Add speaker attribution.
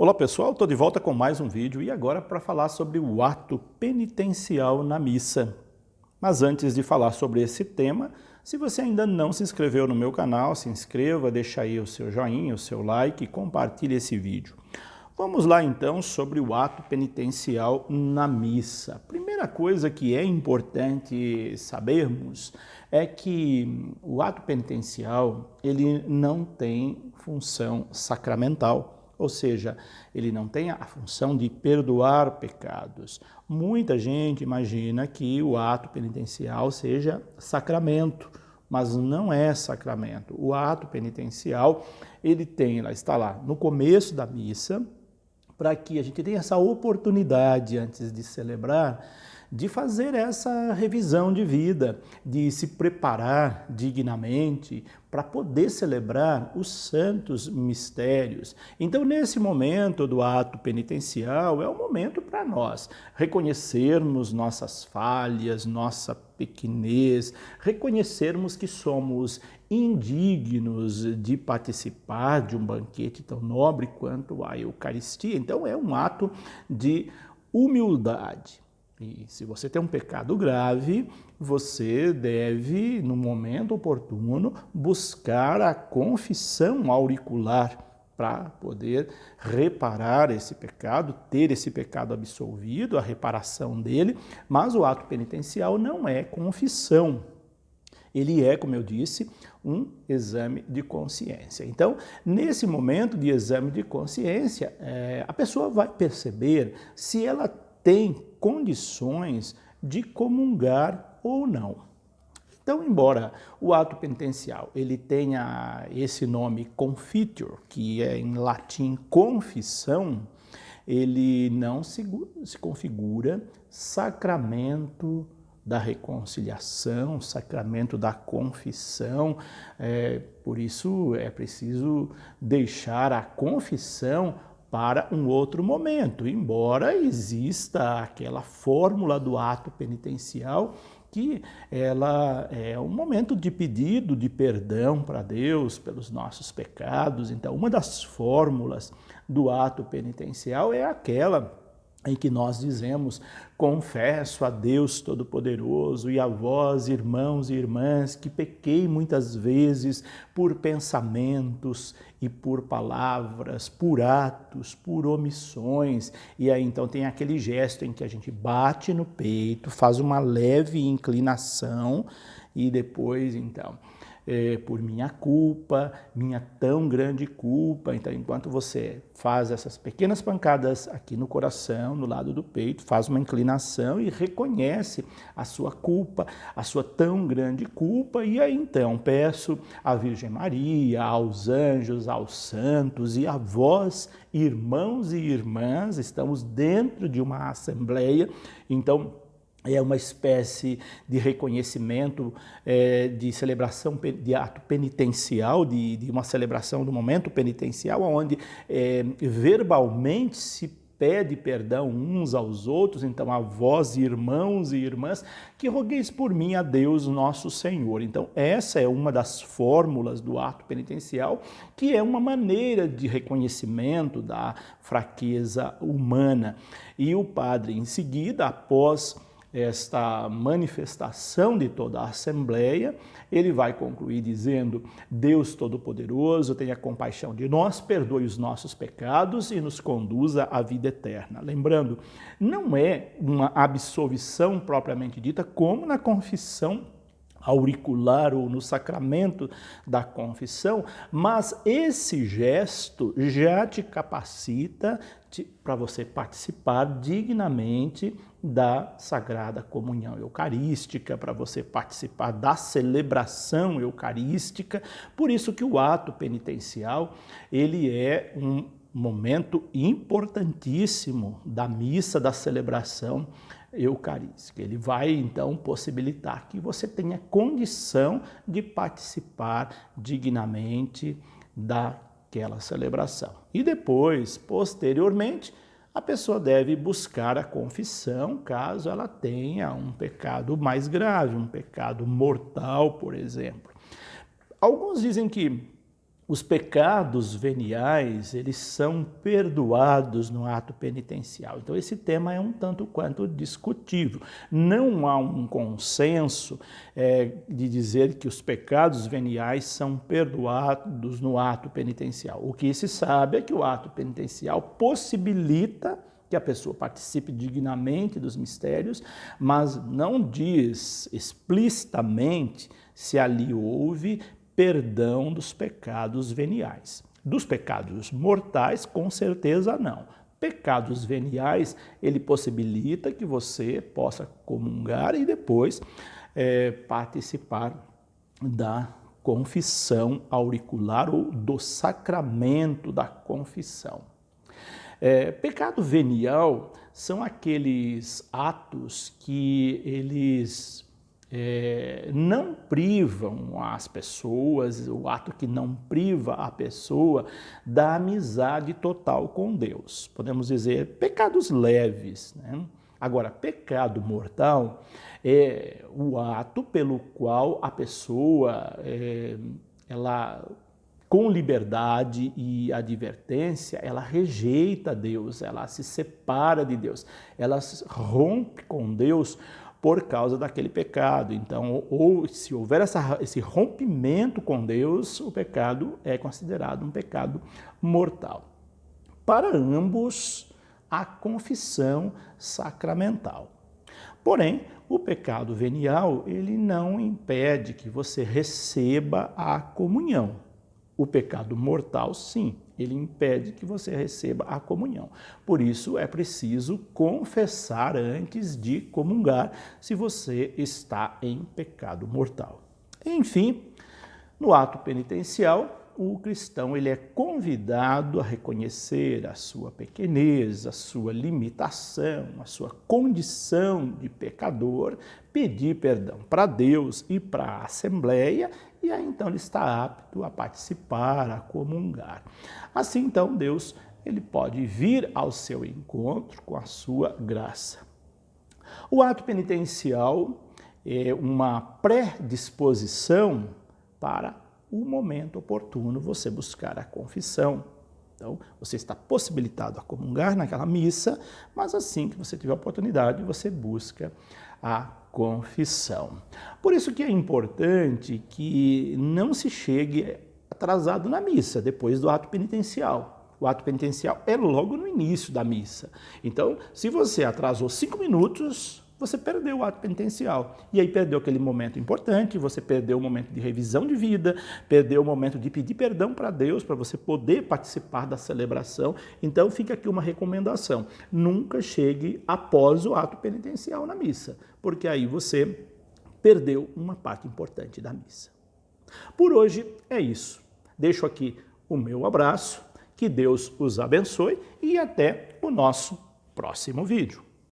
Speaker 1: Olá pessoal, estou de volta com mais um vídeo e agora para falar sobre o ato penitencial na missa. Mas antes de falar sobre esse tema, se você ainda não se inscreveu no meu canal, se inscreva, deixa aí o seu joinha, o seu like e compartilhe esse vídeo. Vamos lá então sobre o ato penitencial na missa. Primeira coisa que é importante sabermos é que o ato penitencial ele não tem função sacramental. Ou seja, ele não tem a função de perdoar pecados. Muita gente imagina que o ato penitencial seja sacramento, mas não é sacramento. O ato penitencial, ele está lá no começo da missa, para que a gente tenha essa oportunidade, antes de celebrar, de fazer essa revisão de vida, de se preparar dignamente para poder celebrar os santos mistérios. Então, nesse momento do ato penitencial, é o momento para nós reconhecermos nossas falhas, nossa pequenez, reconhecermos que somos indignos de participar de um banquete tão nobre quanto a Eucaristia. Então, é um ato de humildade. E se você tem um pecado grave, você deve, no momento oportuno, buscar a confissão auricular para poder reparar esse pecado, ter esse pecado absolvido, a reparação dele, mas o ato penitencial não é confissão. Ele é, como eu disse, um exame de consciência. Então, nesse momento de exame de consciência, a pessoa vai perceber se ela tem condições de comungar ou não. Então, embora o ato penitencial ele tenha esse nome confiteor, que é em latim confissão, ele não se configura sacramento da reconciliação, sacramento da confissão. Por isso é preciso deixar a confissão para um outro momento, embora exista aquela fórmula do ato penitencial que ela é um momento de pedido de perdão para Deus pelos nossos pecados. Então, uma das fórmulas do ato penitencial é aquela em que nós dizemos: confesso a Deus Todo-Poderoso e a vós, irmãos e irmãs, que pequei muitas vezes por pensamentos e por palavras, por atos, por omissões. E aí então tem aquele gesto em que a gente bate no peito, faz uma leve inclinação e depois então... por minha culpa, minha tão grande culpa. Então, enquanto você faz essas pequenas pancadas aqui no coração, no lado do peito, faz uma inclinação e reconhece a sua culpa, a sua tão grande culpa, e aí então peço à Virgem Maria, aos anjos, aos santos e a vós, irmãos e irmãs, estamos dentro de uma assembleia, então é uma espécie de reconhecimento, de celebração, de ato penitencial, de uma celebração do momento penitencial, onde verbalmente se pede perdão uns aos outros. Então, a vós, irmãos e irmãs, que rogueis por mim a Deus nosso Senhor. Então, essa é uma das fórmulas do ato penitencial, que é uma maneira de reconhecimento da fraqueza humana. E o padre, em seguida, após esta manifestação de toda a Assembleia, ele vai concluir dizendo: Deus Todo-Poderoso, tenha compaixão de nós, perdoe os nossos pecados e nos conduza à vida eterna. Lembrando, não é uma absolvição propriamente dita, como na confissão auricular ou no sacramento da confissão, mas esse gesto já te capacita para você participar dignamente da Sagrada Comunhão Eucarística, para você participar da celebração eucarística. Por isso que o ato penitencial, ele é um momento importantíssimo da missa, da celebração eucarística. Ele vai, então, possibilitar que você tenha condição de participar dignamente daquela celebração. E depois, posteriormente, a pessoa deve buscar a confissão, caso ela tenha um pecado mais grave, um pecado mortal, por exemplo. Alguns dizem que os pecados veniais, eles são perdoados no ato penitencial. Então, esse tema é um tanto quanto discutível. Não há um consenso de dizer que os pecados veniais são perdoados no ato penitencial. O que se sabe é que o ato penitencial possibilita que a pessoa participe dignamente dos mistérios, mas não diz explicitamente se ali houve perdão dos pecados veniais. Dos pecados mortais, com certeza não. Pecados veniais, ele possibilita que você possa comungar e depois participar da confissão auricular ou do sacramento da confissão. Pecado venial são aqueles atos que eles não privam as pessoas, o ato que não priva a pessoa da amizade total com Deus. Podemos dizer pecados leves, né? Agora, pecado mortal é o ato pelo qual a pessoa, ela, com liberdade e advertência, ela rejeita Deus, ela se separa de Deus, ela rompe com Deus por causa daquele pecado. Então, ou se houver esse rompimento com Deus, o pecado é considerado um pecado mortal. Para ambos, a confissão sacramental. Porém, o pecado venial, ele não impede que você receba a comunhão. O pecado mortal, sim, ele impede que você receba a comunhão. Por isso, é preciso confessar antes de comungar se você está em pecado mortal. Enfim, no ato penitencial, o cristão ele é convidado a reconhecer a sua pequenez, a sua limitação, a sua condição de pecador, pedir perdão para Deus e para a Assembleia, e aí então ele está apto a participar, a comungar. Assim então Deus ele pode vir ao seu encontro com a sua graça. O ato penitencial é uma predisposição para o momento oportuno você buscar a confissão. Então, você está possibilitado a comungar naquela missa, mas assim que você tiver a oportunidade, você busca a confissão. Por isso que é importante que não se chegue atrasado na missa, depois do ato penitencial. O ato penitencial é logo no início da missa. Então, se você atrasou 5 minutos, você perdeu o ato penitencial. E aí perdeu aquele momento importante, você perdeu o momento de revisão de vida, perdeu o momento de pedir perdão para Deus, para você poder participar da celebração. Então fica aqui uma recomendação: nunca chegue após o ato penitencial na missa, porque aí você perdeu uma parte importante da missa. Por hoje é isso. Deixo aqui o meu abraço, que Deus os abençoe e até o nosso próximo vídeo.